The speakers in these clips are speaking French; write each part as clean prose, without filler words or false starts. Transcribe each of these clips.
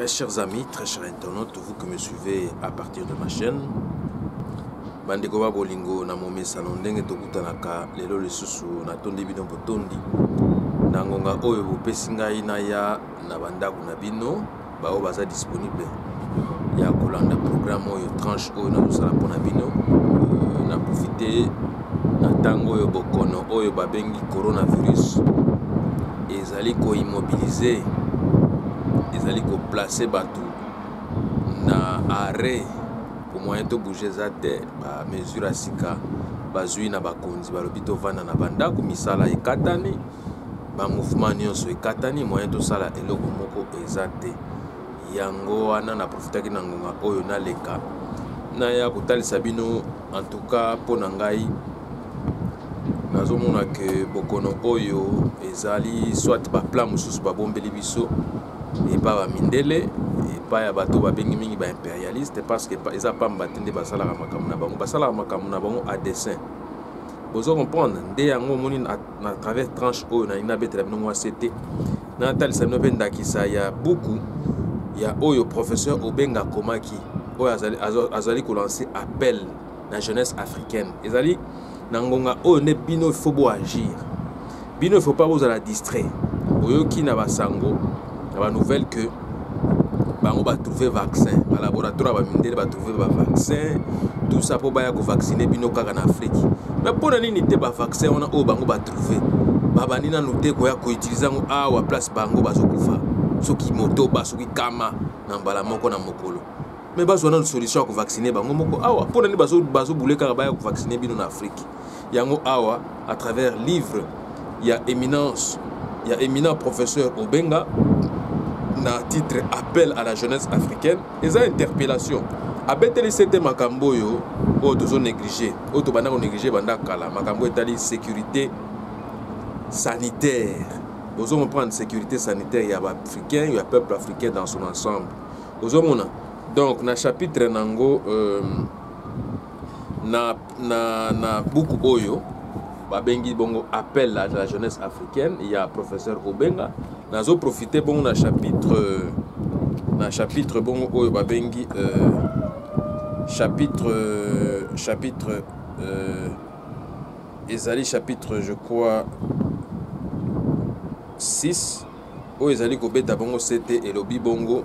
Très chers amis, très chers internautes, vous que me suivez à partir de ma chaîne, bandeko ba bolingo na momesa no ndenge tokutanaka lelo lisusu na tondi bino botondi na ngonga oyo bopesi ngai na ya na bandako na bino bao baza disponible ya kolanda programme oyo tranche oyo na tosala mpona bino na profite na ntango oyo bokono oyo babengi coronavirus ezali koimmobilize ezali koplace bato na arrêt pour moyen to bouger za te ba mesure asika bazwi na bakonzi balobi tovanda na bandako misala ekatani ba mouvement nyonso ekatani moyen tosala eloko moko eza te yango wana na profitaki na ngonga oyo naleka na ya kotalisa bino en tout cas mpona ngai nazomona ke bokono oyo ezali soit baplan mosusu babombeli biso epa bamindele epa ya bato babengi mingi baimpérialiste parce que eza pamba te nde basalaka makambo na bango basalaka makambo na bango à dessin bozo comprendre nde yango omoni na travers tranche oyo nalingi nabetela bino mwa sete natalisa bino mpe ndakisa ya buku ya oyo professeur Obenga akomaki oyo azali kolancer appel na jeunesse africaine ezali na ngonga oyo nde bino il faut boagir bino il faut pas bozala distrait oyoki na basango na ba nouvelle que bango ba trouver vaccin ba laboratoire ba mindele ba trouver ba vaccin tout ça pour baya ko vacciner bino kaka na Afrique mais pour nini te ba vaccin on a o bango ba trouver ba banina noter ko ya ko utiliser ngo awa place bango bazokufa soki moto ba soki kama na mbala moko na mokolo mais bazo na solution ko vacciner bango moko awa pour nini bazo boule kaka baya ko vacciner bino na Afrique yango awa à travers livre il y a éminent professeur Obenga na titre appel à la jeunesse africaine et ça interpellation abeteli sete makambo yo o tozo négliger o to bana ko négliger banda kala makambo etali sécurité sanitaire bozo comprendre sécurité sanitaire ya ba africain ya peuple africain dans son ensemble bozo mona donc na chapitre nango na buku oyo babengi bongo appel à la jeunesse africaine il y a professeur Obenga nazo profiter bongo na chapitre bongo oyo babengi chapitre ezali chapitre je crois 6 oyo ezali kobeta bongo c'était elobi bongo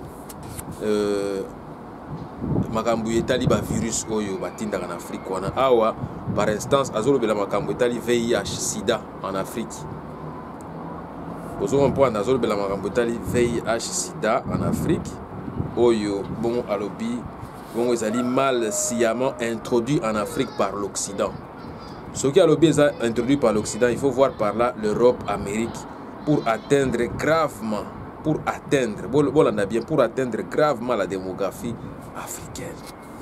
makambo etali ba virus oyo batindaka na Afrique wana awa par instance azolobela makambo etali VIH sida en Afrique bozo comprendre azolobela makambo etali VIH sida en Afrique oyo bon alobi bon ezali mal sciemment introduit en Afrique par l'Occident ce qui alobi est introduit par l'Occident il faut voir par là l'Europe, Amérique pour atteindre gravement gravement la démographie africaine.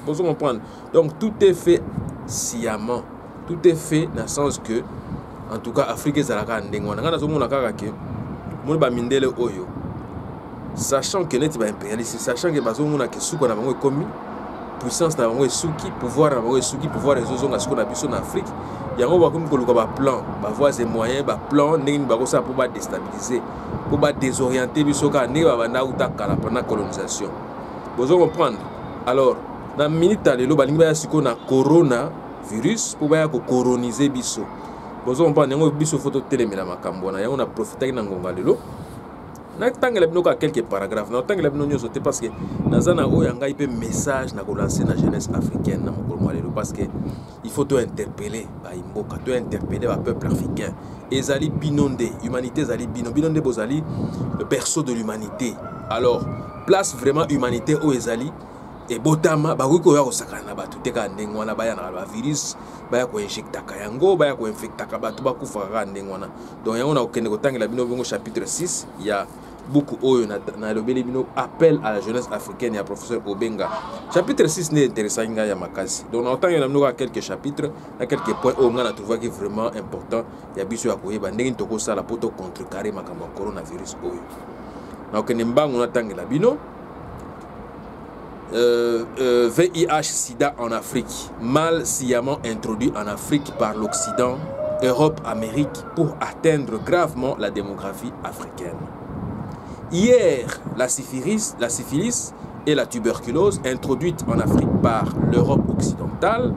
Vous comprenez? Donc tout est fait sciemment. Tout est fait dans le sens que, en tout cas, Afrique est à la oyo. Sachant que n'est pas impérialiste, sachant que bazomo na kesuko na bango ekomi, puissance na bango esuki, pouvoir na bango esuki, pouvoir ezozo na siko na biso na Afrique. Yango bakomi koluka ba plan, ba voies et moyens, ba plan ndenge bako ça pour ba déstabiliser, pour ba désorienter biso ka ndenge ba banda utakala pendant colonisation. Vous comprendre? Alors, dans minute lelo balingi ba siko na coronavirus pour ba ko coloniser biso. Vous comprendre yango biso photo telemela makambo na yango na profiter na ngonga lelo. Na tangela bino ka quelques paragraphes na tangela bino nyoso te parce que nazana oyo ngai pe message na ko lancer na jeunesse africaine na mokolo lelo parce que il faut to interpeller ba imboka to interpeller ba peuple africain ezali binonde humanité ezali binonde bozali le berceau de l'humanité alors place vraiment humanité o ezali et botama ba ko ya ko sakana ba tout ka ndenge wana baya na ba virus baya ko injectaka yango baya ko infectaka ba tuba kufa ka ndenge wana donc yango na okende ko tangela bino bongo chapitre 6 il y a beaucoup oyo na lobeli bino appel à la jeunesse africaine ya professeur Obenga chapitre 6 n'est intéressant nga ya makasi donc na otanga na mnoka quelques chapitres na quelques points o nga na trouver que vraiment important ya biso ya koyeba ndenge toko sala poto contrecarrer makambo coronavirus oyo na okende mbango na tangela bino VIH sida en Afrique mal sciemment introduit en Afrique par l'Occident, Europe, Amérique pour atteindre gravement la démographie africaine. Hier, la syphilis et la tuberculose, introduites en Afrique par l'Europe occidentale,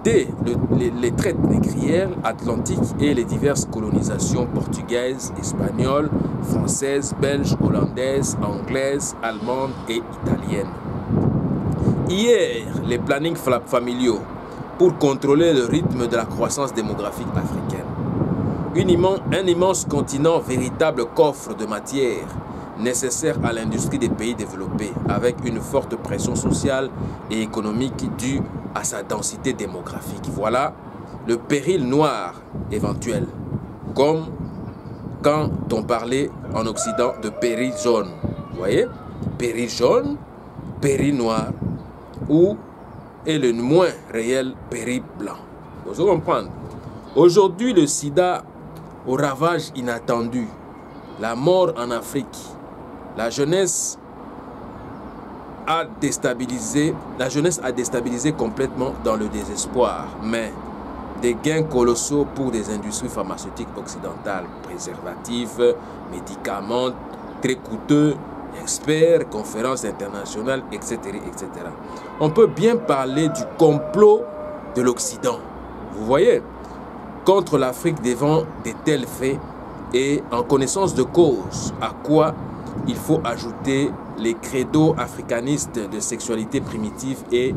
dès les traites négrières atlantiques et les diverses colonisations portugaises, espagnoles, françaises, belges, hollandaises, anglaises, allemandes et italiennes. Hier, les plannings familiaux pour contrôler le rythme de la croissance démographique africaine. Un immense continent, véritable coffre de matière nécessaire à l'industrie des pays développés, avec une forte pression sociale et économique due à sa densité démographique. Voilà le péril noir éventuel, comme quand on parlait en Occident de péril jaune. Vous voyez, péril jaune, péril noir, ou est le moins réel péril blanc. Vous comprenez? Aujourd'hui, le sida au ravage inattendu, la mort en Afrique, la jeunesse a déstabilisé complètement dans le désespoir, mais des gains colossaux pour des industries pharmaceutiques occidentales, préservatifs, médicaments très coûteux, experts, conférences internationales, etc., etc. On peut bien parler du complot de l'Occident, vous voyez, contre l'Afrique devant de tels faits et en connaissance de cause, à quoi il faut ajouter les credos africanistes de sexualité primitive et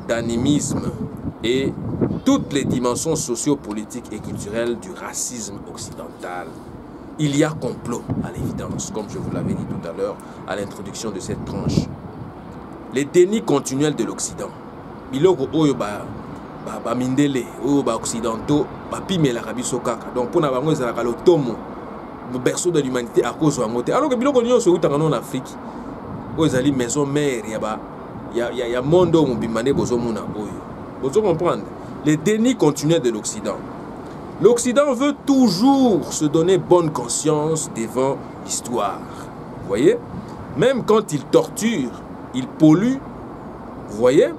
d'animisme et toutes les dimensions sociopolitiques et culturelles du racisme occidental. Il y a complot à l'évidence, comme je vous l'avais dit tout à l'heure à l'introduction de cette tranche. Les dénis continuels de l'Occident. Biloko oyo ba mindele oyo ba occidentaux ba pimela kabiso kaka. Donc pour na bango ezalaka le tomo berceau de l'humanité à cause de ngote. Alors que biloko nyonso utanga en Afrique oyo ezali maison mère ya mondo mobimane bozo mona oyo. Bozo comprendre les dénis continuels de l'Occident. L'Occident veut toujours se donner bonne conscience devant l'histoire. Vous voyez? Même quand il torture, il pollue. Vous voyez?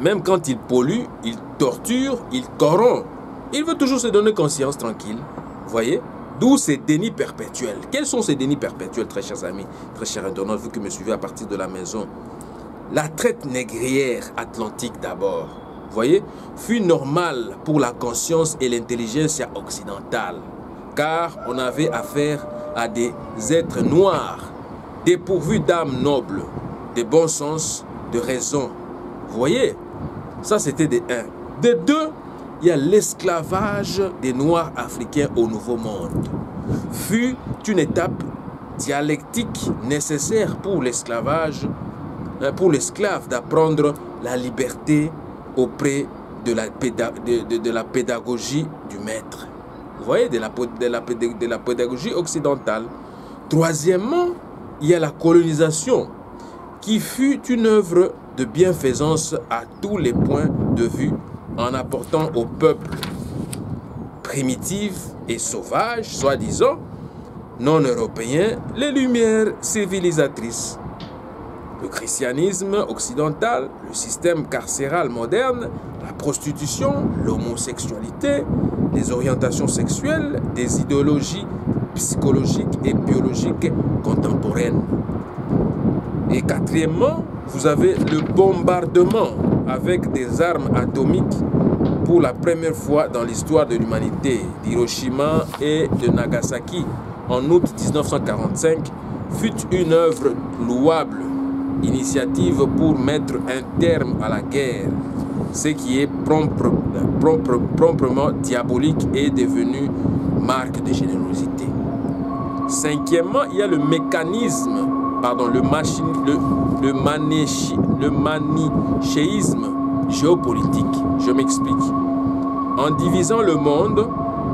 Même quand il pollue, il torture, il corrompt. Il veut toujours se donner conscience tranquille. Vous voyez? D'où ces dénis perpétuels. Quels sont ces dénis perpétuels, très chers amis, très chers internautes, vous qui me suivez à partir de la maison? La traite négrière atlantique d'abord, vous voyez, fut normale pour la conscience et l'intelligence occidentale, car on avait affaire à des êtres noirs, dépourvus d'âme noble, de bon sens, de raison. Vous voyez, ça c'était des 1. De 2, il y a l'esclavage des Noirs africains au Nouveau Monde. Fut une étape dialectique nécessaire pour l'esclavage, pour l'esclave d'apprendre la liberté auprès de la pédagogie du maître. Vous voyez, de la pédagogie occidentale. Troisièmement, il y a la colonisation, qui fut une œuvre de bienfaisance à tous les points de vue, en apportant au peuple primitif et sauvage, soi-disant, non européen, les lumières civilisatrices. Le christianisme occidental, le système carcéral moderne, la prostitution, l'homosexualité, les orientations sexuelles, des idéologies psychologiques et biologiques contemporaines. Et quatrièmement, vous avez le bombardement avec des armes atomiques pour la première fois dans l'histoire de l'humanité d'Hiroshima et de Nagasaki en août 1945 fut une œuvre louable, initiative pour mettre un terme à la guerre, ce qui est proprement diabolique et devenu marque de générosité. Cinquièmement, il y a le mécanisme, le manichéisme géopolitique. Je m'explique. En divisant le monde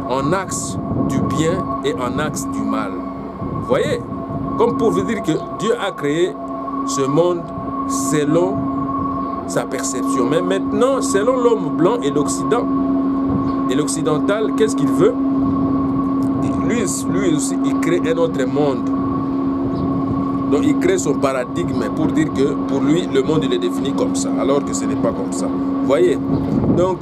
en axe du bien et en axe du mal. Vous voyez? Comme pour vous dire que Dieu a créé ce monde selon sa perception. Mais maintenant, selon l'homme blanc et l'Occident, et l'occidental, qu'est-ce qu'il veut? Lui aussi, il crée un autre monde. Donc, il crée son paradigme pour dire que pour lui, le monde, il est défini comme ça, alors que ce n'est pas comme ça. Vous voyez? Donc,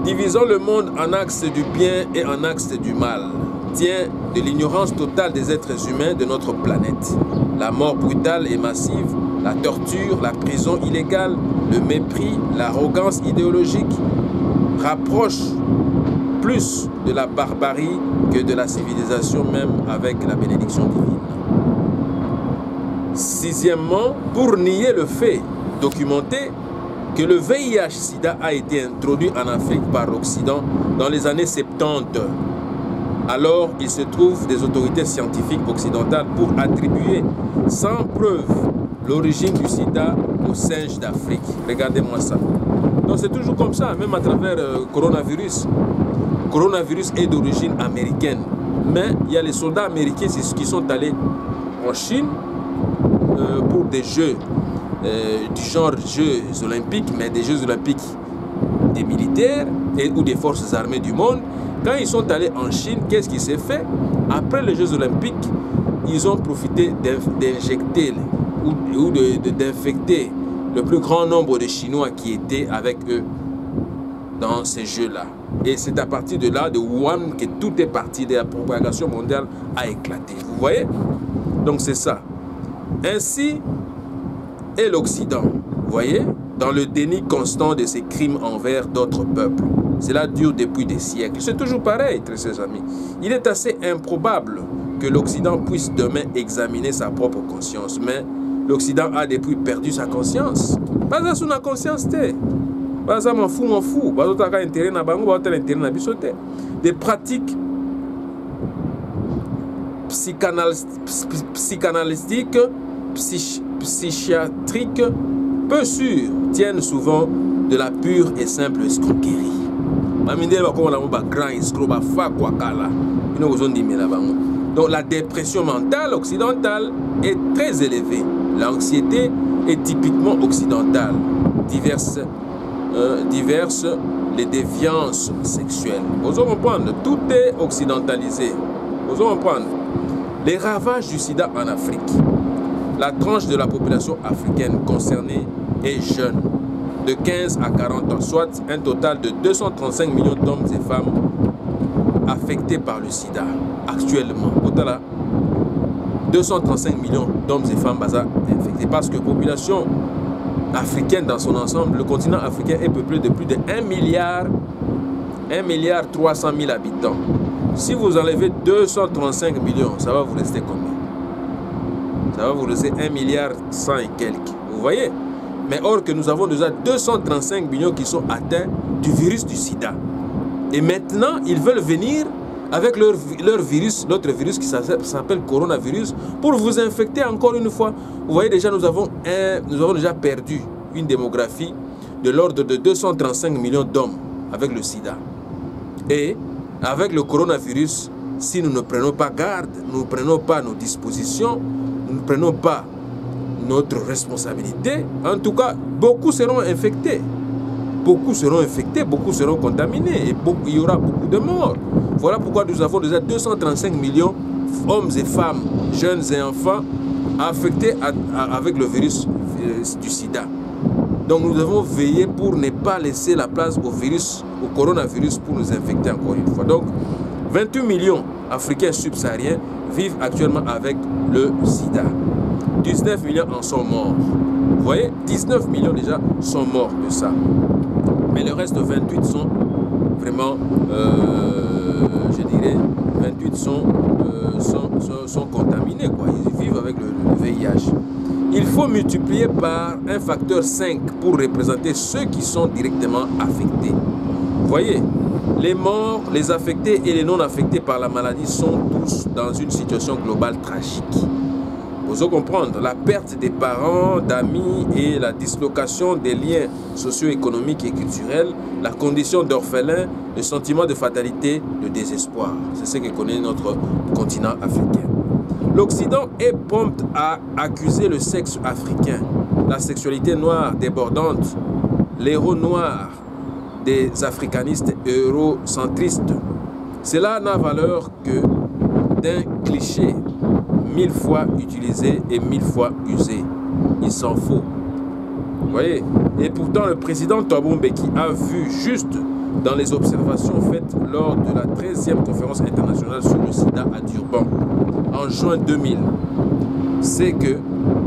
divisons le monde en axe du bien et en axe du mal. tient de l'ignorance totale des êtres humains de notre planète. La mort brutale et massive, la torture, la prison illégale, le mépris, l'arrogance idéologique rapprochent plus de la barbarie que de la civilisation même avec la bénédiction divine. Sixièmement, pour nier le fait documenté que le VIH-Sida a été introduit en Afrique par l'Occident dans les années 70. Alors, il se trouve des autorités scientifiques occidentales pour attribuer sans preuve l'origine du sida aux singes d'Afrique. Regardez-moi ça. Donc c'est toujours comme ça, même à travers coronavirus. Coronavirus est d'origine américaine. Mais il y a les soldats américains qui sont allés en Chine pour des jeux du genre Jeux olympiques, mais des Jeux olympiques des militaires ou des forces armées du monde. Quand ils sont allés en Chine, qu'est-ce qui s'est fait? Après les Jeux olympiques, ils ont profité d'injecter ou d'infecter le plus grand nombre de Chinois qui étaient avec eux dans ces jeux-là. Et c'est à partir de là, de Wuhan, que tout est parti, de la propagation mondiale a éclaté. Vous voyez? Donc c'est ça. Ainsi est l'Occident, vous voyez, dans le déni constant de ses crimes envers d'autres peuples. Cela dure depuis des siècles. C'est toujours pareil, très chers amis. Il est assez improbable que l'Occident puisse demain examiner sa propre conscience. Mais l'Occident a depuis perdu sa conscience. Pas ça sous la conscience, pas ça m'en fous. Pas ça intérêt na bango, pas intérêt na bisoté. Des pratiques psychanalytiques, psychiatriques, peu sûres, tiennent souvent de la pure et simple escroquerie. Donc la dépression mentale occidentale est très élevée. L'anxiété est typiquement occidentale. Diverses les déviances sexuelles. Vous comprenez, tout est occidentalisé. Vous comprenez. Les ravages du sida en Afrique. La tranche de la population africaine concernée est jeune, de 15 à 40 ans, soit un total de 235 millions d'hommes et femmes affectés par le sida. Actuellement, au total, 235 millions d'hommes et femmes infectés, parce que la population africaine dans son ensemble, le continent africain est peuplé de plus de 1 milliard 300 000 habitants. Si vous enlevez 235 millions, ça va vous rester combien? Ça va vous rester 1 milliard 100 et quelques. Vous voyez? Mais or que nous avons déjà 235 millions qui sont atteints du virus du sida. Et maintenant, ils veulent venir avec leur virus, l'autre virus qui s'appelle coronavirus, pour vous infecter encore une fois. Vous voyez déjà, nous avons déjà perdu une démographie de l'ordre de 235 millions d'hommes avec le sida. Et avec le coronavirus, si nous ne prenons pas garde, nous ne prenons pas nos dispositions, nous ne prenons pas notre responsabilité, en tout cas, beaucoup seront infectés. Beaucoup seront infectés, beaucoup seront contaminés et il y aura beaucoup de morts. Voilà pourquoi nous avons déjà 235 millions d'hommes et femmes, jeunes et enfants affectés avec le virus du sida. Donc nous devons veiller pour ne pas laisser la place au coronavirus pour nous infecter encore une fois. Donc 28 millions d'Africains subsahariens vivent actuellement avec le sida. 19 millions en sont morts. Vous voyez, 19 millions déjà sont morts de ça. Mais le reste, 28 sont vraiment, je dirais, 28 sont contaminés, quoi. Ils vivent avec le VIH. Il faut multiplier par un facteur 5 pour représenter ceux qui sont directement affectés. Vous voyez, les morts, les affectés et les non affectés par la maladie sont tous dans une situation globale tragique. Vous allez comprendre, la perte des parents, d'amis et la dislocation des liens socio-économiques et culturels, la condition d'orphelin, le sentiment de fatalité, le désespoir. C'est ce que connaît notre continent africain. L'Occident est prompt à accuser le sexe africain, la sexualité noire débordante, l'héros noir des africanistes eurocentristes. Cela n'a valeur que d'un cliché 1000 fois utilisé et 1000 fois usé. Il s'en faut. Vous voyez? Et pourtant, le président Thabo Mbeki a vu juste dans les observations faites lors de la 13e conférence internationale sur le sida à Durban en juin 2000, c'est que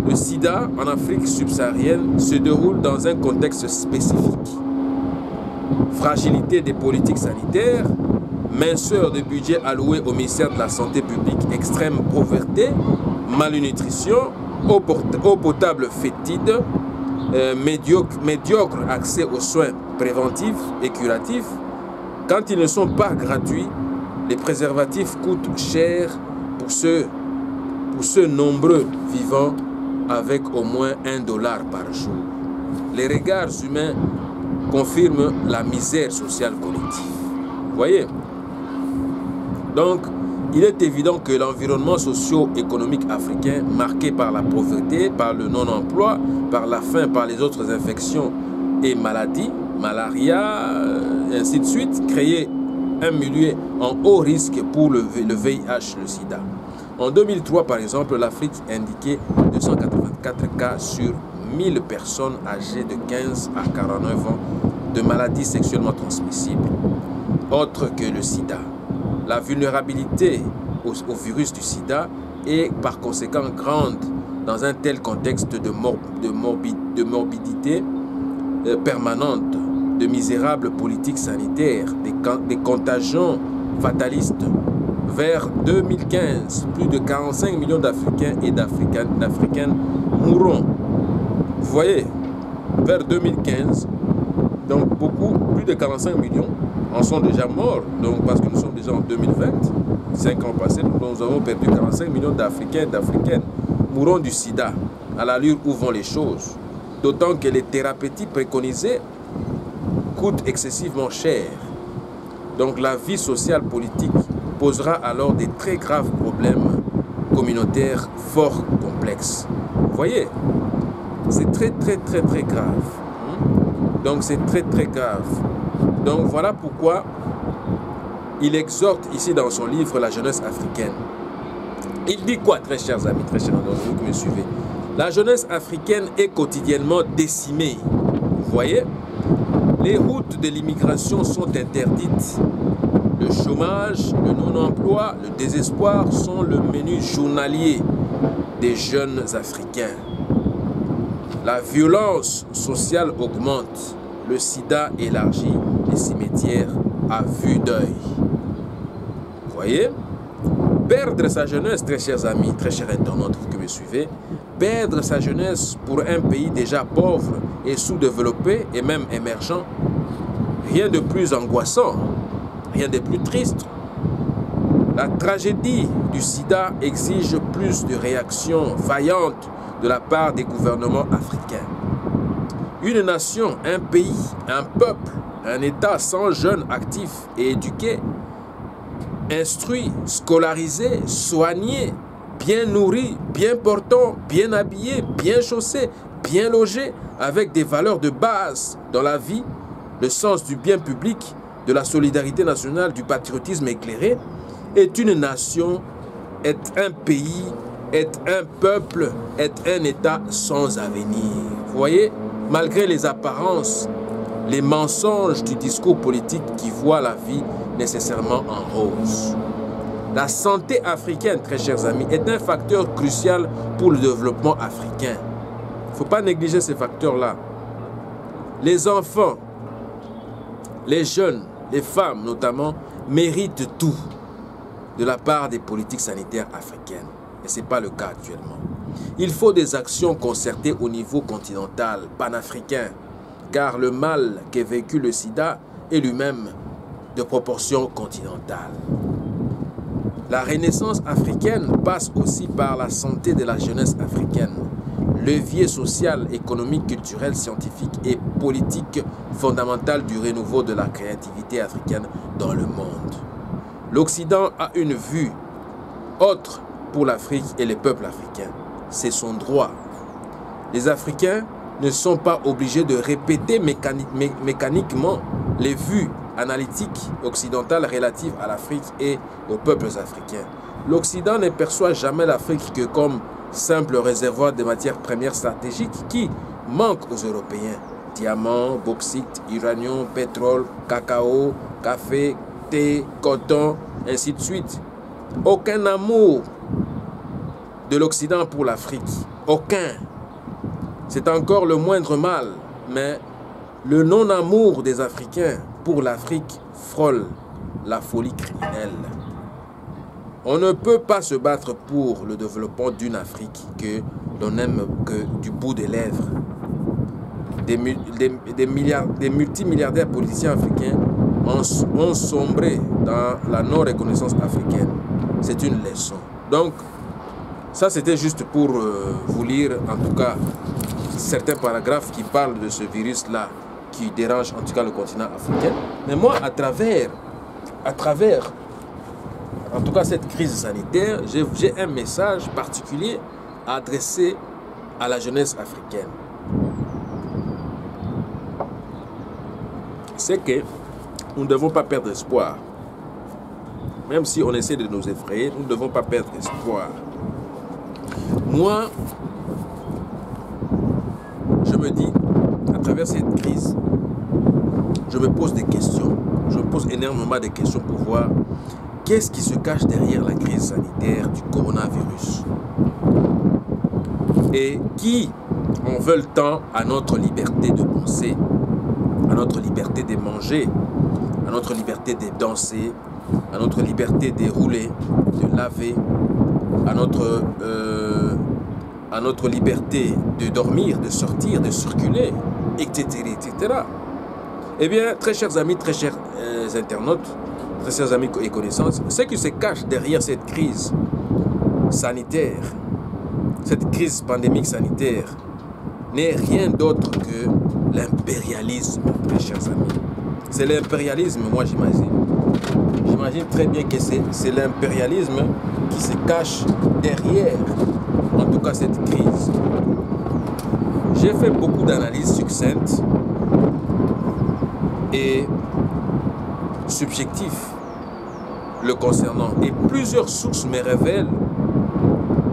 le sida en Afrique subsaharienne se déroule dans un contexte spécifique. Fragilité des politiques sanitaires, minceur de budget alloué au ministère de la Santé publique, extrême pauvreté, malnutrition, eau potable fétide, médiocre accès aux soins préventifs et curatifs. Quand ils ne sont pas gratuits, les préservatifs coûtent cher pour ceux nombreux vivant avec au moins $1 par jour. Les regards humains confirment la misère sociale collective. Vous voyez? Donc, il est évident que l'environnement socio-économique africain, marqué par la pauvreté, par le non-emploi, par la faim, par les autres infections et maladies, malaria, ainsi de suite, créait un milieu en haut risque pour le VIH, le sida. En 2003, par exemple, l'Afrique indiquait 284 cas sur 1000 personnes âgées de 15 à 49 ans de maladies sexuellement transmissibles, autres que le sida. La vulnérabilité au virus du sida est par conséquent grande dans un tel contexte de morbidité permanente, de misérables politiques sanitaires, des contagions fatalistes. Vers 2015, plus de 45 millions d'Africains et d'Africaines mourront. Vous voyez, vers 2015, donc plus de 45 millions en sont déjà morts, donc parce que nous sommes déjà en 2020, 5 ans passés, nous avons perdu 45 millions d'Africains et d'Africaines mourront du sida, à l'allure où vont les choses. D'autant que les thérapeutiques préconisées coûtent excessivement cher. Donc la vie sociale politique posera alors des très graves problèmes communautaires fort complexes. Vous voyez, c'est très grave. Donc c'est très grave. Donc voilà pourquoi il exhorte ici dans son livre la jeunesse africaine. Il dit quoi, très chers amis, très chers amis, vous qui me suivez? La jeunesse africaine est quotidiennement décimée. Vous voyez, les routes de l'immigration sont interdites. Le chômage, le non-emploi, le désespoir sont le menu journalier des jeunes Africains. La violence sociale augmente. Le sida élargit les cimetières à vue d'œil. Vous voyez? Perdre sa jeunesse, très chers amis, très chers internautes que me suivez, perdre sa jeunesse pour un pays déjà pauvre et sous-développé et même émergent, rien de plus angoissant, rien de plus triste. La tragédie du sida exige plus de réactions vaillantes de la part des gouvernements africains. Une nation, un pays, un peuple, un État sans jeunes actifs et éduqués, instruits, scolarisés, soignés, bien nourris, bien portants, bien habillés, bien chaussés, bien logés, avec des valeurs de base dans la vie, le sens du bien public, de la solidarité nationale, du patriotisme éclairé, est une nation, est un pays, est un peuple, est un État sans avenir. Vous voyez, malgré les apparences, les mensonges du discours politique qui voit la vie nécessairement en rose. La santé africaine, très chers amis, est un facteur crucial pour le développement africain. Il ne faut pas négliger ces facteurs-là. Les enfants, les jeunes, les femmes notamment, méritent tout de la part des politiques sanitaires africaines. Et ce n'est pas le cas actuellement. Il faut des actions concertées au niveau continental, panafricain, car le mal qu'est vécu le sida est lui-même de proportions continentales. La renaissance africaine passe aussi par la santé de la jeunesse africaine, levier social, économique, culturel, scientifique et politique fondamental du renouveau de la créativité africaine dans le monde. L'Occident a une vue autre pour l'Afrique et les peuples africains. C'est son droit. Les Africains ne sont pas obligés de répéter mécaniquement les vues analytiques occidentales relatives à l'Afrique et aux peuples africains. L'Occident ne perçoit jamais l'Afrique que comme simple réservoir de matières premières stratégiques qui manquent aux Européens. diamants, bauxite, uranium, pétrole, cacao, café, thé, coton, ainsi de suite. Aucun amour de l'Occident pour l'Afrique. Aucun. C'est encore le moindre mal, mais le non-amour des Africains pour l'Afrique frôle la folie criminelle. On ne peut pas se battre pour le développement d'une Afrique que l'on aime que du bout des lèvres. Des multimilliardaires politiciens africains ont sombré dans la non-reconnaissance africaine. C'est une leçon. Donc, ça c'était juste pour vous lire en tout cas certains paragraphes qui parlent de ce virus-là qui dérange en tout cas le continent africain. Mais moi, à travers en tout cas cette crise sanitaire, j'ai un message particulier à adresser à la jeunesse africaine. C'est que nous ne devons pas perdre espoir. Même si on essaie de nous effrayer, nous ne devons pas perdre espoir. Moi, je me dis, à travers cette crise, je me pose des questions. Je me pose énormément de questions pour voir qu'est-ce qui se cache derrière la crise sanitaire du coronavirus. Et qui en veulent tant à notre liberté de penser, à notre liberté de manger, à notre liberté de danser, à notre liberté de rouler, de laver, à notre liberté de dormir, de sortir, de circuler, etc., etc. Eh bien, très chers amis, très chers internautes, très chers amis et connaissances, ce qui se cache derrière cette crise sanitaire, cette crise pandémique sanitaire, n'est rien d'autre que l'impérialisme, mes chers amis. C'est l'impérialisme, moi j'imagine. J'imagine très bien que c'est l'impérialisme qui se cache derrière, en tout cas, cette crise. J'ai fait beaucoup d'analyses succinctes et subjectives le concernant. Et plusieurs sources me révèlent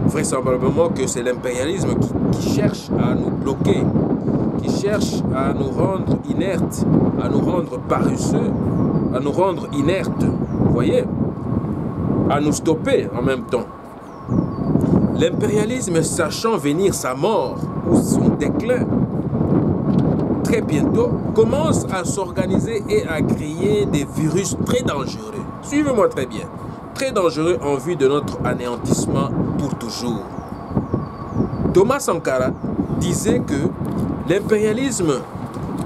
vraisemblablement que c'est l'impérialisme qui cherche à nous bloquer, qui cherche à nous rendre inertes, à nous rendre paresseux, à nous rendre inertes, vous voyez, à nous stopper en même temps. L'impérialisme, sachant venir sa mort ou son déclin, très bientôt, commence à s'organiser et à créer des virus très dangereux. Suivez-moi très bien. Très dangereux en vue de notre anéantissement pour toujours. Thomas Sankara disait que l'impérialisme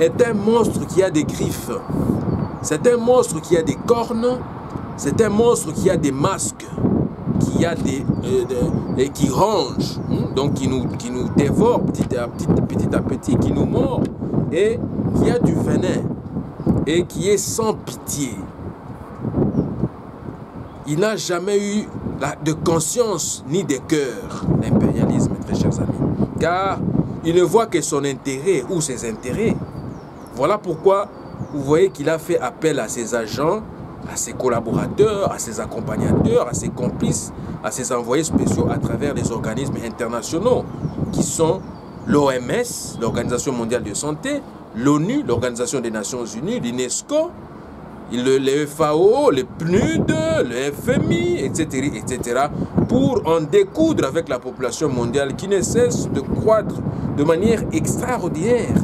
est un monstre qui a des griffes. C'est un monstre qui a des cornes. C'est un monstre qui a des masques. Qui a et qui ronge, donc qui nous dévore petit à petit, qui nous mord et qui a du venin et qui est sans pitié. Il n'a jamais eu de conscience ni de cœur, l'impérialisme, très chers amis, car il ne voit que son intérêt ou ses intérêts. Voilà pourquoi vous voyez qu'il a fait appel à ses agents, à ses collaborateurs, à ses accompagnateurs, à ses complices, à ses envoyés spéciaux à travers les organismes internationaux qui sont l'OMS, l'Organisation mondiale de la santé, l'ONU, l'Organisation des Nations Unies, l'UNESCO, le FAO, le PNUD, le FMI, etc., etc., pour en découdre avec la population mondiale qui ne cesse de croître de manière extraordinaire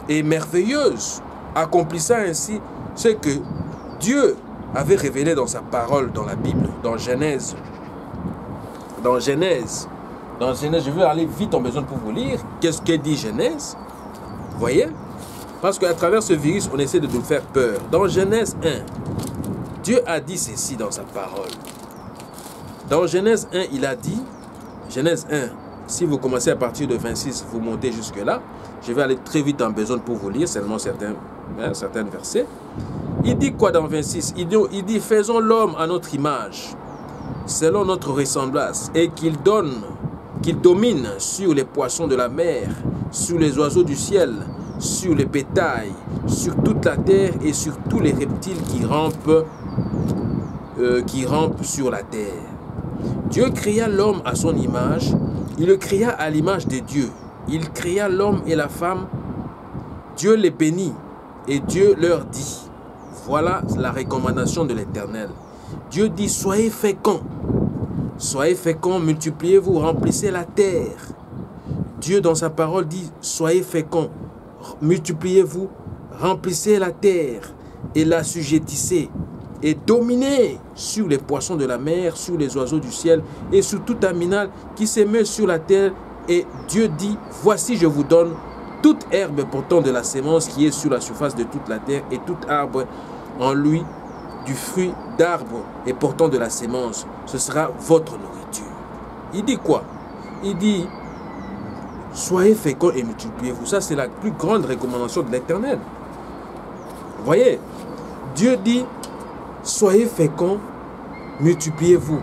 et merveilleuse, accomplissant ainsi ce que Dieu avait révélé dans sa parole, dans la Bible, dans Genèse. Dans Genèse, je vais aller vite en besoin pour vous lire. Qu'est-ce que dit Genèse? Vous voyez? Parce qu'à travers ce virus, on essaie de nous faire peur. Dans Genèse 1, Dieu a dit ceci dans sa parole. Dans Genèse 1, il a dit, Genèse 1, si vous commencez à partir de 26, vous montez jusque-là. Je vais aller très vite en besoin pour vous lire seulement certains versets. Il dit quoi dans 26? Il dit, faisons l'homme à notre image, selon notre ressemblance, et qu'il domine sur les poissons de la mer, sur les oiseaux du ciel, sur les bétails, sur toute la terre et sur tous les reptiles qui rampent sur la terre. Dieu créa l'homme à son image, il le créa à l'image de Dieu. Il créa l'homme et la femme Dieu les bénit et Dieu leur dit, voilà la recommandation de l'Éternel. Dieu dit, soyez féconds, multipliez-vous, remplissez la terre. Dieu dans sa parole dit, soyez féconds, multipliez-vous, remplissez la terre et l'assujettissez et dominez sur les poissons de la mer, sur les oiseaux du ciel et sur tout animal qui s'émeut sur la terre. Et Dieu dit, voici je vous donne toute herbe portant de la sémence qui est sur la surface de toute la terre et tout arbre en lui du fruit d'arbre et portant de la sémence. Ce sera votre nourriture. Il dit quoi? Il dit, soyez féconds et multipliez-vous. Ça, c'est la plus grande recommandation de l'Éternel. Vous voyez, Dieu dit, soyez féconds, multipliez-vous.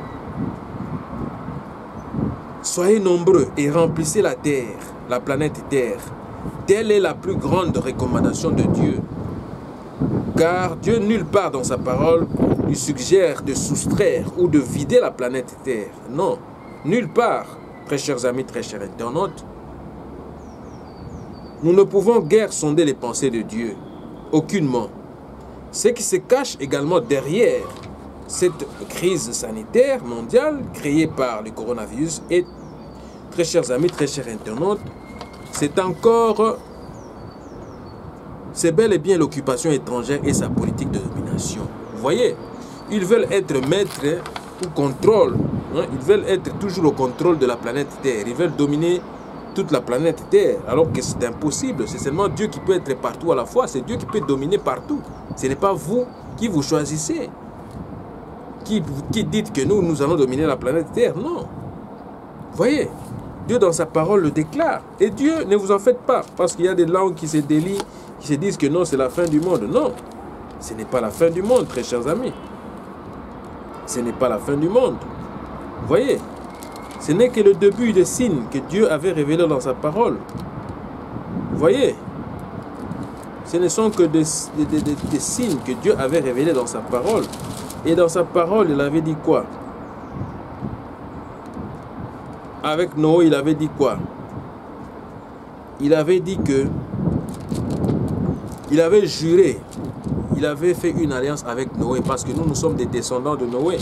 Soyez nombreux et remplissez la terre, la planète Terre. Telle est la plus grande recommandation de Dieu. Car Dieu, nulle part dans sa parole, lui suggère de soustraire ou de vider la planète Terre. Non, nulle part, très chers amis, très chers internautes. Nous ne pouvons guère sonder les pensées de Dieu, aucunement. Ce qui se cache également derrière cette crise sanitaire mondiale créée par le coronavirus et, très chers amis, très chers internautes, c'est bel et bien l'occupation étrangère et sa politique de domination. Vous voyez, ils veulent être maîtres ou contrôle, hein, ils veulent être toujours au contrôle de la planète Terre, ils veulent dominer toute la planète Terre, alors que c'est impossible. C'est seulement Dieu qui peut être partout à la fois, c'est Dieu qui peut dominer partout. Ce n'est pas vous qui vous choisissez, qui dites que nous allons dominer la planète Terre. Non. Vous voyez, Dieu dans sa parole le déclare. Et Dieu, ne vous en faites pas, parce qu'il y a des langues qui se délient, qui se disent que non, c'est la fin du monde. Non, ce n'est pas la fin du monde, très chers amis. Ce n'est pas la fin du monde. Vous voyez, ce n'est que le début des signes que Dieu avait révélés dans sa parole. Vous voyez, ce ne sont que des signes que Dieu avait révélés dans sa parole. Et dans sa parole, il avait dit quoi? Avec Noé, il avait dit quoi? Il avait dit que il avait juré, il avait fait une alliance avec Noé parce que nous sommes des descendants de Noé.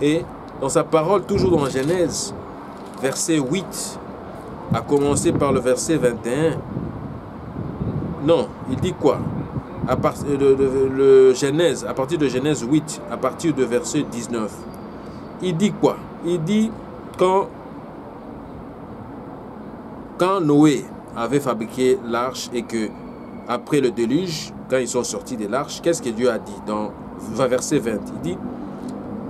Et dans sa parole, toujours dans Genèse, verset 8, à commencer par le verset 21. Non, il dit quoi? À partir de Genèse 8, à partir de verset 19. Il dit quoi? Il dit quand Noé avait fabriqué l'arche et que après le déluge, quand ils sont sortis de l'arche, qu'est-ce que Dieu a dit dans verset 20? Il dit,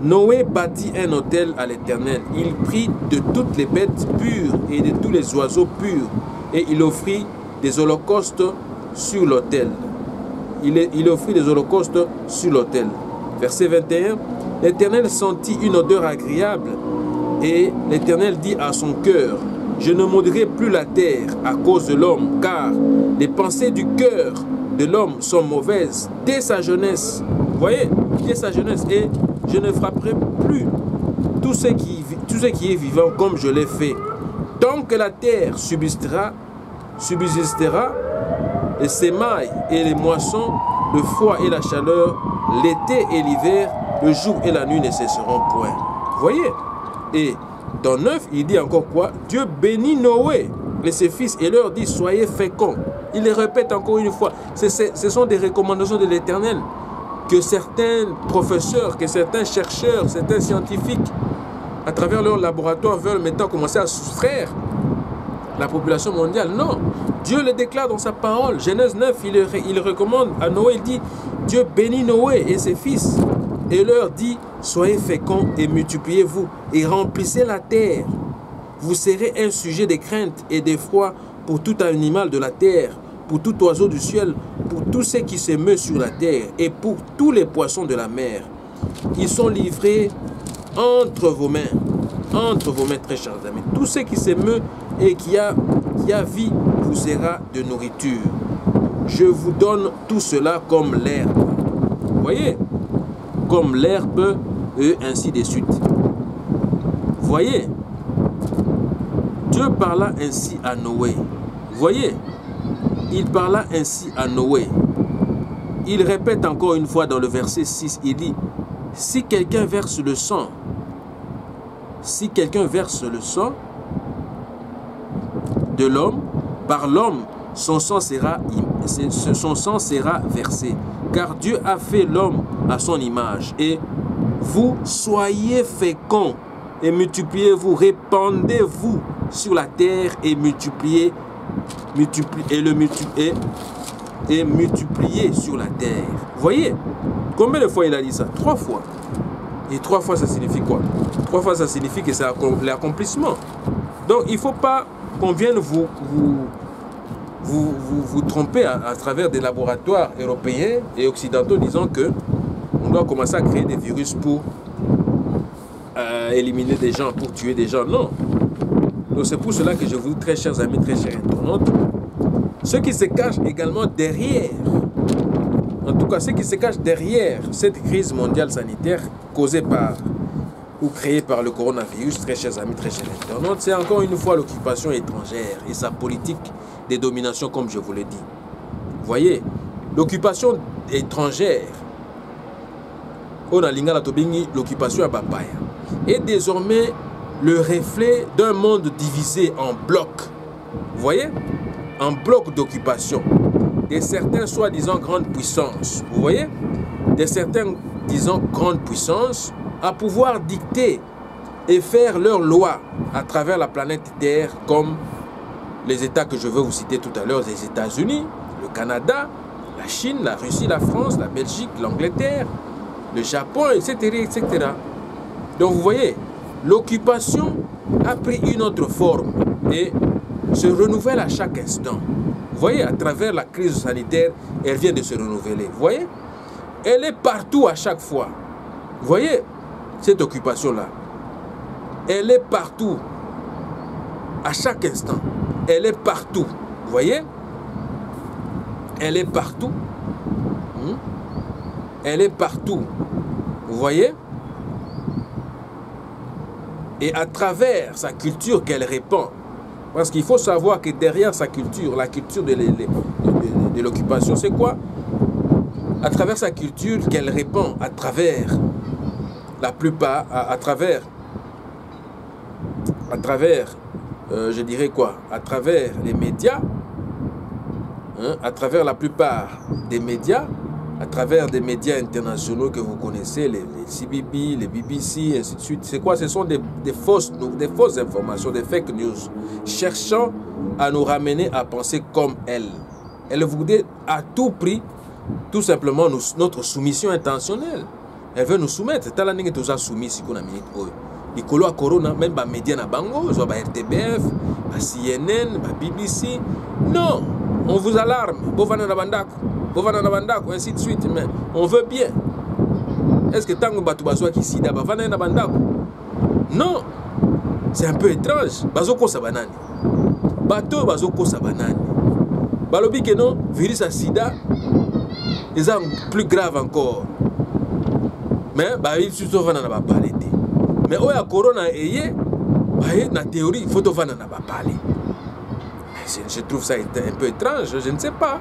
Noé bâtit un autel à l'Éternel. Il prit de toutes les bêtes pures et de tous les oiseaux purs et il offrit des holocaustes sur l'autel. Il offrit des holocaustes sur l'autel. Verset 21, l'Éternel sentit une odeur agréable et l'Éternel dit à son cœur, je ne maudirai plus la terre à cause de l'homme, car les pensées du cœur de l'homme sont mauvaises dès sa jeunesse. Vous voyez, dès sa jeunesse. Et je ne frapperai plus tout ce qui est vivant comme je l'ai fait. Tant que la terre subsistera, les semailles et les moissons, le froid et la chaleur, l'été et l'hiver, le jour et la nuit ne cesseront point. Vous voyez? Et dans 9, il dit encore quoi? Dieu bénit Noé et ses fils et leur dit, soyez féconds. Il les répète encore une fois. Ce sont des recommandations de l'Éternel que certains professeurs, que certains chercheurs, certains scientifiques, à travers leur laboratoire, veulent maintenant commencer à soustraire la population mondiale. Non, Dieu le déclare dans sa parole. Genèse 9, il recommande à Noé, il dit, Dieu bénit Noé et ses fils et leur dit, soyez féconds et multipliez-vous et remplissez la terre. Vous serez un sujet de crainte et d'effroi pour tout animal de la terre, pour tout oiseau du ciel, pour tout ce qui se meut sur la terre et pour tous les poissons de la mer. Ils sont livrés entre vos mains, très chers amis. Tout ce qui se meut et qui a vie vous sera de nourriture. Je vous donne tout cela comme l'herbe. Vous voyez? Comme l'herbe et ainsi de suite. Vous voyez? Dieu parla ainsi à Noé. Vous voyez? il parla ainsi à Noé. Il répète encore une fois dans le verset 6, il dit, si quelqu'un verse le sang, de l'homme, par l'homme, son sang sera versé. Car Dieu a fait l'homme à son image. Et vous, soyez féconds et multipliez-vous, répandez-vous sur la terre et multipliez sur la terre. Vous voyez? Combien de fois il a dit ça? 3 fois. Et 3 fois, ça signifie quoi? 3 fois, ça signifie que c'est l'accomplissement. Donc, il ne faut pas qu'on vienne vous tromper à travers des laboratoires européens et occidentaux disant que on doit commencer à créer des virus pour éliminer des gens, pour tuer des gens. Non. Donc c'est pour cela que je vous dis, très chers amis, très chers internautes, ce qui se cache également derrière, en tout cas ce qui se cache derrière cette crise mondiale sanitaire causée par ou créée par le coronavirus, très chers amis, très chers internautes, c'est encore une fois l'occupation étrangère et sa politique de domination, comme je vous l'ai dit. Vous voyez, l'occupation étrangère, on a l'occupation à Papaya, est désormais le reflet d'un monde divisé en blocs. Vous voyez, en blocs d'occupation de certains soi-disant grandes puissances. Vous voyez, de certains disant grandes puissances à pouvoir dicter et faire leurs lois à travers la planète Terre, comme les États que je veux vous citer tout à l'heure, les États-Unis, le Canada, la Chine, la Russie, la France, la Belgique, l'Angleterre, le Japon, etc., etc. Donc vous voyez, l'occupation a pris une autre forme et se renouvelle à chaque instant. Vous voyez, à travers la crise sanitaire, elle vient de se renouveler. Vous voyez, elle est partout à chaque fois. Vous voyez, cette occupation-là, elle est partout, à chaque instant. Elle est partout. Vous voyez, elle est partout. Elle est partout. Vous voyez? Et à travers sa culture qu'elle répand. Parce qu'il faut savoir que derrière sa culture, la culture de l'occupation, c'est quoi? À travers sa culture qu'elle répand, à travers la plupart, à travers, je dirais quoi? À travers les médias, à travers la plupart des médias, à travers des médias internationaux que vous connaissez, les CBB, les BBC, ainsi de suite. C'est quoi? Ce sont des fausses informations, des fake news, cherchant à nous ramener à penser comme elle. Elle voudrait à tout prix, tout simplement, notre soumission intentionnelle. Elle veut nous soumettre. C'est la ligne que nous a soumis si on a mis. Les colos à Corona, même les médias na bango, soit RTBF, CNN, BBC. Non, on vous alarme. Ainsi de suite, mais on veut bien. Est-ce que tant que qui sida, non, c'est un peu étrange. Bazoko sabanani. Bato bazoko sabanani. Balobi que non, virus à sida, c'est plus grave encore. Mais il suffit de parler. Mais au corona na théorie, il faut parler. Je trouve ça un peu étrange, je ne sais pas.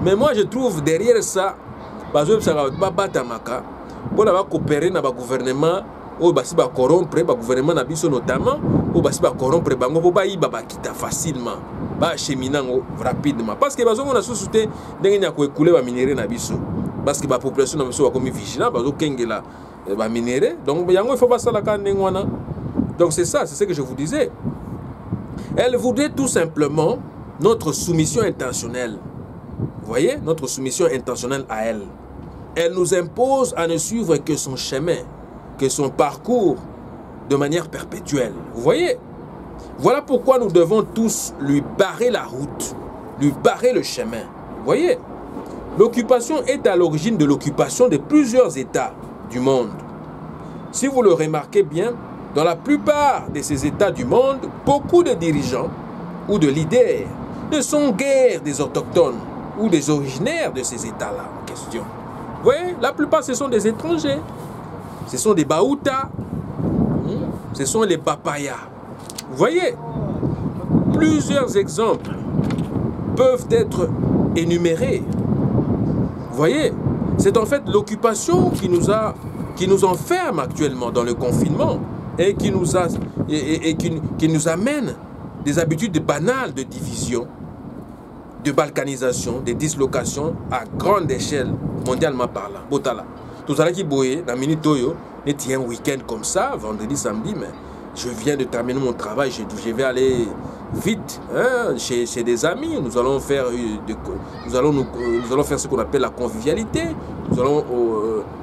Mais moi je trouve derrière ça, pour coopérer dans le gouvernement, corrompre le gouvernement notamment, facilement, rapidement. Parce que on a sous-souté écouler les minéraux parce que la population est comme vigilante, donc il faut pas ça la. Donc c'est ça, c'est ce que je vous disais. Elle voudrait tout simplement notre soumission intentionnelle. Vous voyez, notre soumission intentionnelle à elle. Elle nous impose à ne suivre que son chemin, que son parcours de manière perpétuelle. Vous voyez? Voilà pourquoi nous devons tous lui barrer la route, lui barrer le chemin. Vous voyez? L'occupation est à l'origine de l'occupation de plusieurs États du monde. Si vous le remarquez bien, dans la plupart de ces États du monde, beaucoup de dirigeants ou de leaders ne sont guère des autochtones ou des originaires de ces États-là en question. Vous voyez, la plupart ce sont des étrangers. Ce sont des Baouta, ce sont les Papaya. Vous voyez, plusieurs exemples peuvent être énumérés. Vous voyez, c'est en fait l'occupation qui nous enferme actuellement dans le confinement et qui nous amène des habitudes banales de division, de balkanisation, de dislocation à grande échelle, mondialement parlant. Botala. Tout ça qui boye, dans minute toyo, et un week-end comme ça, vendredi, samedi, mais je viens de terminer mon travail, je vais aller vite hein, chez des amis. Nous allons faire faire ce qu'on appelle la convivialité. Nous allons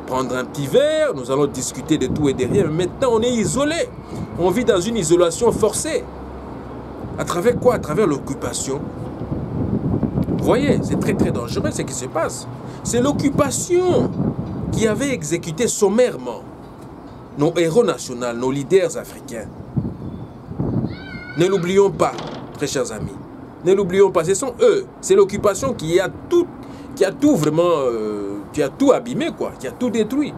prendre un petit verre, nous allons discuter de tout et de rien. Mais maintenant, on est isolé. On vit dans une isolation forcée. À travers quoi? À travers l'occupation. Vous voyez, c'est très très dangereux ce qui se passe. C'est l'occupation qui avait exécuté sommairement nos héros nationaux, nos leaders africains. Ne l'oublions pas, très chers amis. Ne l'oublions pas, ce sont eux. C'est l'occupation qui a tout abîmé, quoi, qui a tout détruit.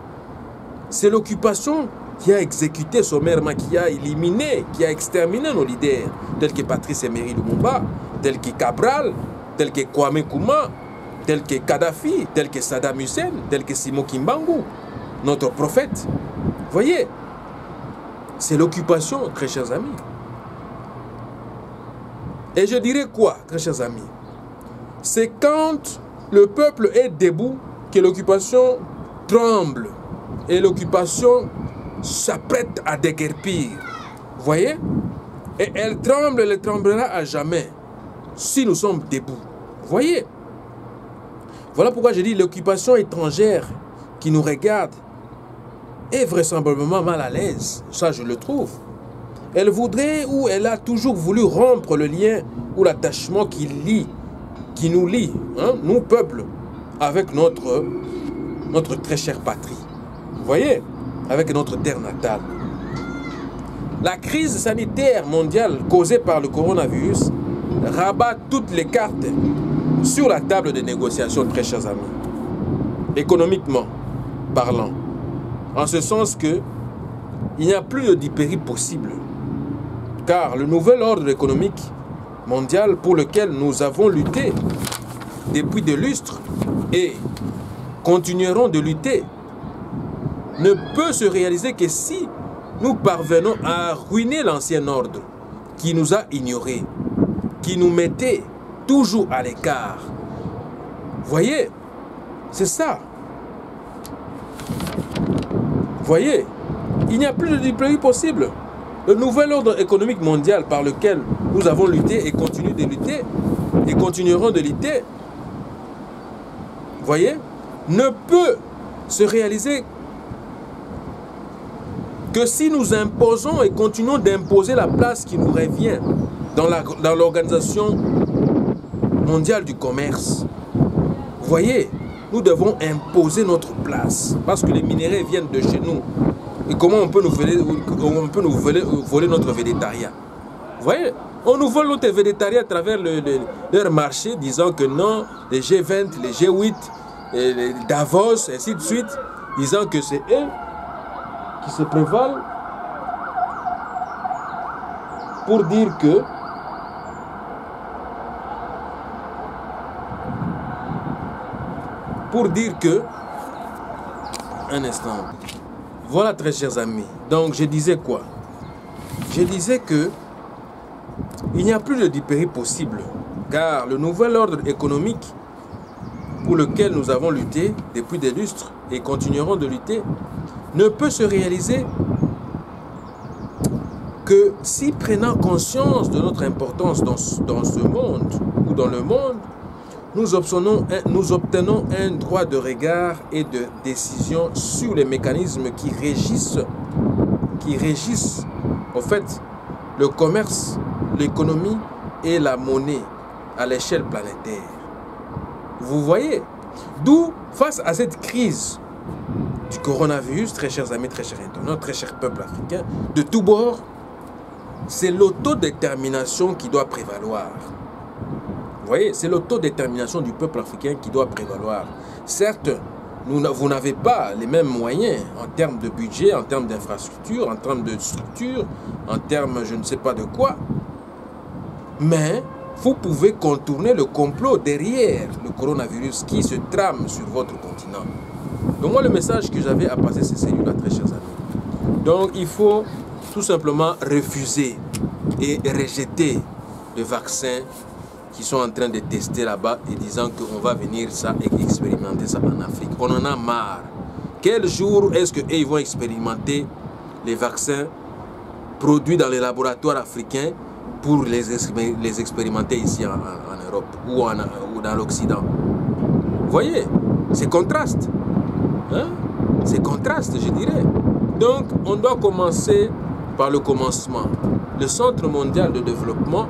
C'est l'occupation qui a exécuté sommairement, qui a éliminé, qui a exterminé nos leaders, tels que Patrice Emery Lumumba, tels que Cabral, tels que Kwame Nkrumah, tels que Kadhafi, tels que Saddam Hussein, tels que Simon Kimbangu, notre prophète. Vous voyez, c'est l'occupation, très chers amis. Et je dirais quoi, très chers amis? C'est quand le peuple est debout que l'occupation tremble et l'occupation s'apprête à déguerpir. Vous voyez? Et elle tremblera à jamais si nous sommes debout. Vous voyez? Voilà pourquoi je dis l'occupation étrangère qui nous regarde est vraisemblablement mal à l'aise. Ça, je le trouve. Elle voudrait ou elle a toujours voulu rompre le lien ou l'attachement qui nous lie, hein, nous, peuple, avec notre très chère patrie. Vous voyez? Avec notre terre natale. La crise sanitaire mondiale causée par le coronavirus rabat toutes les cartes sur la table de négociation, très chers amis. Économiquement parlant. En ce sens que il n'y a plus de dipérie possible. Car le nouvel ordre économique mondial pour lequel nous avons lutté depuis des lustres et continuerons de lutter ne peut se réaliser que si nous parvenons à ruiner l'ancien ordre qui nous a ignorés, qui nous mettait toujours à l'écart. Voyez, c'est ça. Voyez, il n'y a plus de diplomatie possible. Le nouvel ordre économique mondial par lequel nous avons lutté et continuons de lutter et continuerons de lutter, voyez, ne peut se réaliser que si nous imposons et continuons d'imposer la place qui nous revient dans l'organisation mondiale du commerce. Vous voyez, nous devons imposer notre place parce que les minéraux viennent de chez nous. Et comment on peut nous voler notre végétariat? Vous voyez, on nous vole notre végétariat à travers leur marché, disant que non, les G20, les G8, les Davos, ainsi de suite, disant que c'est eux qui se prévalent pour dire que un instant. Voilà, très chers amis. Donc, je disais quoi? Je disais que il n'y a plus de dipérie possible, car le nouvel ordre économique pour lequel nous avons lutté depuis des lustres et continuerons de lutter ne peut se réaliser que si, prenant conscience de notre importance dans ce monde ou dans le monde, nous obtenons un droit de regard et de décision sur les mécanismes qui régissent en fait le commerce, l'économie et la monnaie à l'échelle planétaire. Vous voyez, d'où face à cette crise du coronavirus, très chers amis, très chers internautes, très chers peuples africains, de tous bords, c'est l'autodétermination qui doit prévaloir. Vous voyez, c'est l'autodétermination du peuple africain qui doit prévaloir. Certes, vous n'avez pas les mêmes moyens en termes de budget, en termes d'infrastructure, en termes de structure, en termes je ne sais pas de quoi. Mais vous pouvez contourner le complot derrière le coronavirus qui se trame sur votre continent. Donc moi, le message que j'avais à passer, c'est celui-là, très chers amis. Donc il faut tout simplement refuser et rejeter les vaccins qui sont en train de tester là-bas et disant qu'on va venir ça et expérimenter ça en Afrique. On en a marre. Quel jour est-ce qu'ils vont expérimenter les vaccins produits dans les laboratoires africains pour les expérimenter ici en Europe ou dans l'Occident? Vous voyez, c'est contraste. Hein? C'est contraste, je dirais. Donc, on doit commencer par le commencement. Le Centre mondial de développement,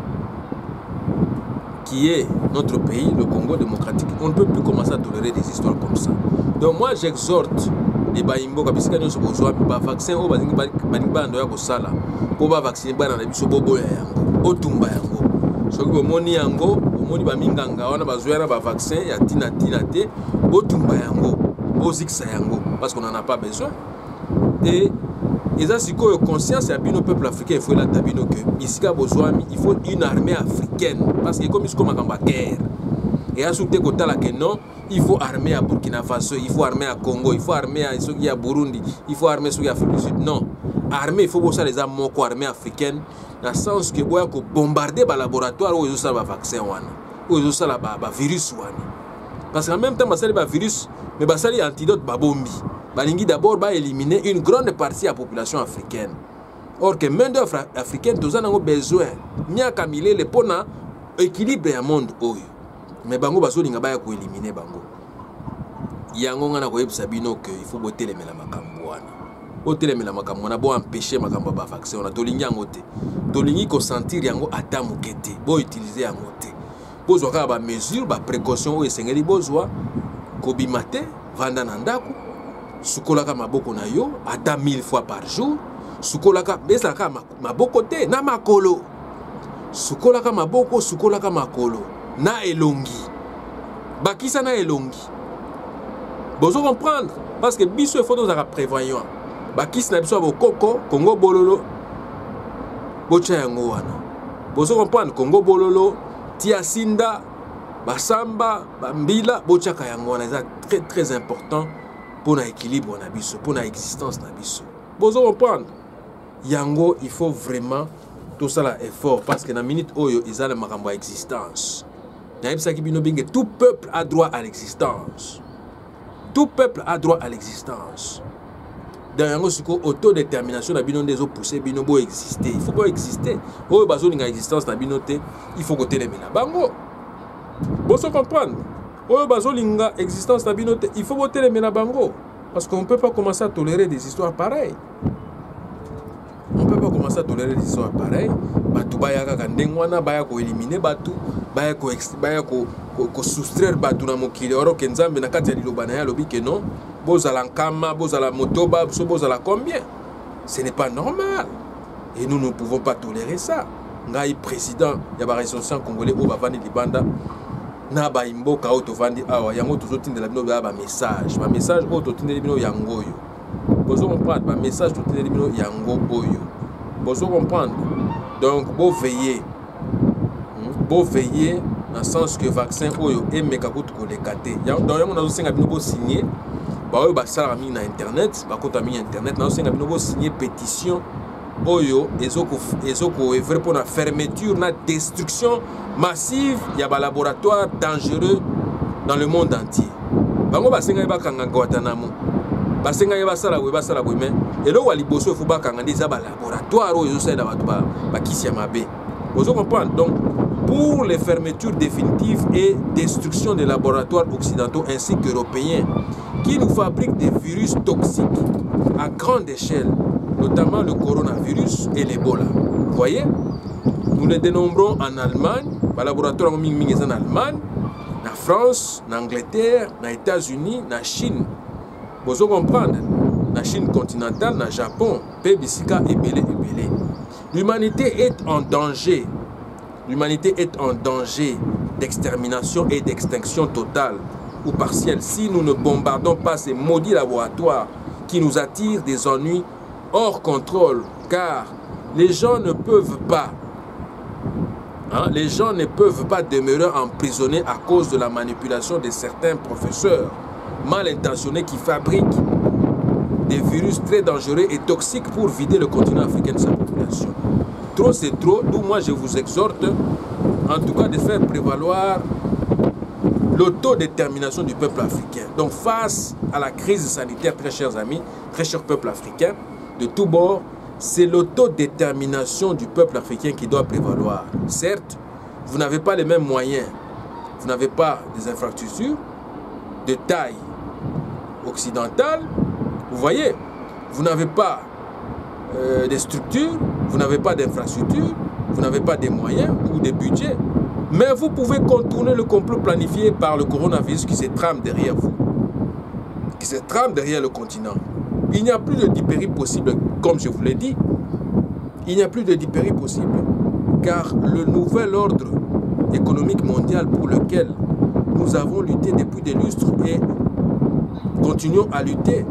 qui est notre pays, le Congo démocratique, on ne peut plus commencer à tolérer des histoires comme ça. Donc moi j'exhorte les baimbo kabisika nyonso bozwa ba vaccin o bazingi ba ndo ya kosala po ba vacciner bana na biso bobo yango otumba yango soki bomoni yango bomoni ba minganga wana bazwa na ba vaccin ya tina te otumba yango bozikisa yango parce qu'on n'en a pas besoin. Et ils ont conscience à bino peuple africain, il faut la tabino que ici il faut une armée africaine parce que comme ils sont comme en guerre et à soutenir que non, il faut armer à Burkina Faso, il faut armer à Congo, il faut armer à Burundi, il faut armer à Afrique du Sud. Non, armée il faut bosser les armes armée africaine dans le sens que boya ko bombarder ba laboratoire où ils ont ça ba vaccin wana, où ils ont ça la ba virus wana. Parce qu'en même temps ba ça ba virus mais ba ça antidote ba bombi. Balingi d'abord va éliminer une grande partie de la population africaine. Or que main d'œuvre africaine, tous en ont besoin. Mia kamile le pona équilibre à monde oyo. Mais bango baso linga ba ko éliminer bango. Yango ngana ko yebisa bino que il faut boter les mela makambo wana. Boter les mela makambo na bo empêcher makambo ba vaccin on a tolingi yango te. Tolingi ko sentir yango ata mokete. Bo utiliser yango te. Bo zo ka ba mesure ba précaution o esengeli bozwa ko bimate vanda na ndako. Sukolaka maboko na yo ata 1000 fois par jour. Sukolaka bezaka maboko te na makolo. Sukolaka maboko, sukolaka makolo na elongi. Bakisa na elongi. Bozo comprendre parce que biso faut nous prévoyant. Bakisa na biso bokoko Congo bololo. Bocha yango wana. Bozo comprendre Congo bololo, tiasinda, basamba, bambila, bocha yango wana, c'est très important. Pour l'équilibre na biso, pour l'existence na biso. Vous comprendre? Yango, il faut vraiment tout ça là effort parce que dans la minute où ils ont le makambo existence. Tout peuple a droit à l'existence. Tout peuple a droit à l'existence. Dans yango autodétermination na bino des pousser bino bo exister. Il faut pas exister. Oh bazo linga existence na bino te, il faut côté les mena bango. Vous comprendre? Oh, bazolinga existence na binote, il faut voter les menabango. Parce qu'on ne peut pas commencer à tolérer des histoires pareilles. On ne peut pas commencer à tolérer des histoires pareilles. Batu bayaka kandengwana, bayako éliminer batu, bayako soustraire batu na mokili. Oro kenzambe na kati ya liloba na ya lobi que non. Bozala nkama, bozala motoba, bozala combien? Ce n'est pas normal. Et nous ne pouvons pas tolérer ça. Ngai président, ya ba ressortissant congolais au bavani libanda. Na ba imboka auto vandi awa yango tozotindela bino ba message auto tindela bino yango yo bozo comprendre ba message to tindela bino yango oyo bozo comprendre donc beau veiller dans le sens que vaccin oyo emeka kutu ko lekate donc yango nazo senga bino bo signer ba oyo ba sala mi na internet ba kota mi internet nazo senga bino bo signer pétition oyo ezoko evre pour la fermeture, la destruction massive, il y a des laboratoires dangereux dans le monde entier. Bango basenga yeba kanga Guantanamo. Basenga yeba sala mais et là wali boso faut ba kanga des laboratoires oyo ça da ba kisia mabe. Vous comprenez donc pour les fermetures définitives et destruction des laboratoires occidentaux ainsi qu'européens qui nous fabriquent des virus toxiques à grande échelle, notamment le coronavirus et l'Ebola. Vous voyez, nous les dénombrons en Allemagne, les laboratoires en Allemagne, en France, en Angleterre, aux États-Unis, en Chine. Vous comprenez, la Chine continentale, le Japon, Pébisika et Belé. L'humanité est en danger. L'humanité est en danger d'extermination et d'extinction totale ou partielle si nous ne bombardons pas ces maudits laboratoires qui nous attirent des ennuis hors contrôle, car les gens ne peuvent pas, les gens ne peuvent pas demeurer emprisonnés à cause de la manipulation de certains professeurs mal intentionnés qui fabriquent des virus très dangereux et toxiques pour vider le continent africain de sa population. Trop c'est trop, d'où moi je vous exhorte en tout cas de faire prévaloir l'autodétermination du peuple africain. Donc face à la crise sanitaire, très chers amis, très chers peuples africains, de tous bords, c'est l'autodétermination du peuple africain qui doit prévaloir. Certes, vous n'avez pas les mêmes moyens, vous n'avez pas des infrastructures de taille occidentale, vous voyez, vous n'avez pas des structures, vous n'avez pas d'infrastructures, vous n'avez pas des moyens ou des budgets, mais vous pouvez contourner le complot planifié par le coronavirus qui se trame derrière vous, qui se trame derrière le continent. Il n'y a plus de dipérie possible, comme je vous l'ai dit. Il n'y a plus de dipérie possible, car le nouvel ordre économique mondial pour lequel nous avons lutté depuis des lustres et continuons à lutter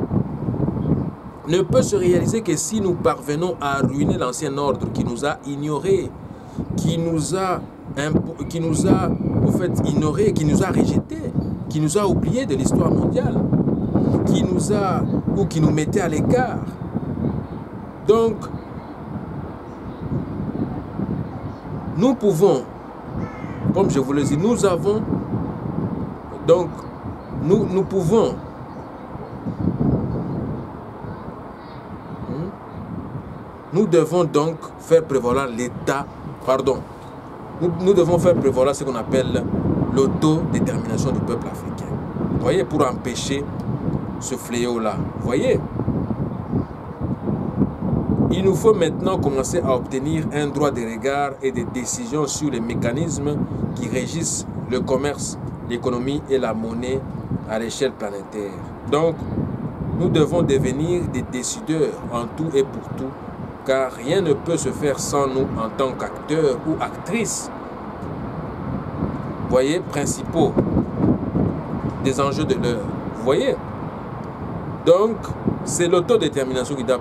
ne peut se réaliser que si nous parvenons à ruiner l'ancien ordre qui nous a ignorés, qui nous a au fait ignorés, qui nous a rejetés, qui nous a oubliés de l'histoire mondiale, qui nous mettait à l'écart. Donc, nous pouvons, comme je vous le dis, nous pouvons nous devons donc faire prévaloir l'État, pardon, nous devons faire prévaloir ce qu'on appelle l'autodétermination du peuple africain. Vous voyez, pour empêcher ce fléau-là. Vous voyez, il nous faut maintenant commencer à obtenir un droit de regard et de décision sur les mécanismes qui régissent le commerce, l'économie et la monnaie à l'échelle planétaire. Donc, nous devons devenir des décideurs en tout et pour tout, car rien ne peut se faire sans nous en tant qu'acteurs ou actrices. Vous voyez, principaux des enjeux de l'heure. Vous voyez? Donc, c'est l'autodétermination qui doit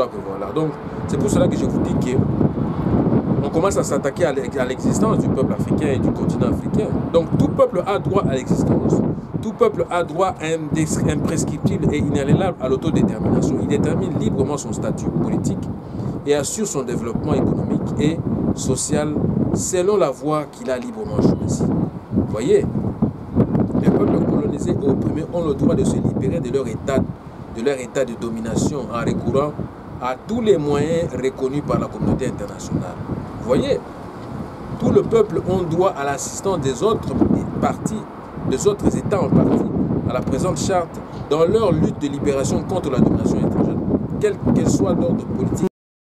prévaloir. Donc, c'est pour cela que je vous dis qu'on commence à s'attaquer à l'existence du peuple africain et du continent africain. Donc, tout peuple a droit à l'existence. Tout peuple a droit imprescriptible et inaliénable à l'autodétermination. Il détermine librement son statut politique et assure son développement économique et social selon la voie qu'il a librement choisie. Vous voyez, les peuples colonisés et opprimés ont le droit de se libérer de leur état de domination en recourant à tous les moyens reconnus par la communauté internationale. Vous voyez, tout le peuple a droit à l'assistance des autres parties, des autres États en partie, à la présente charte dans leur lutte de libération contre la domination étrangère, quelle qu'elle soit d'ordre politique.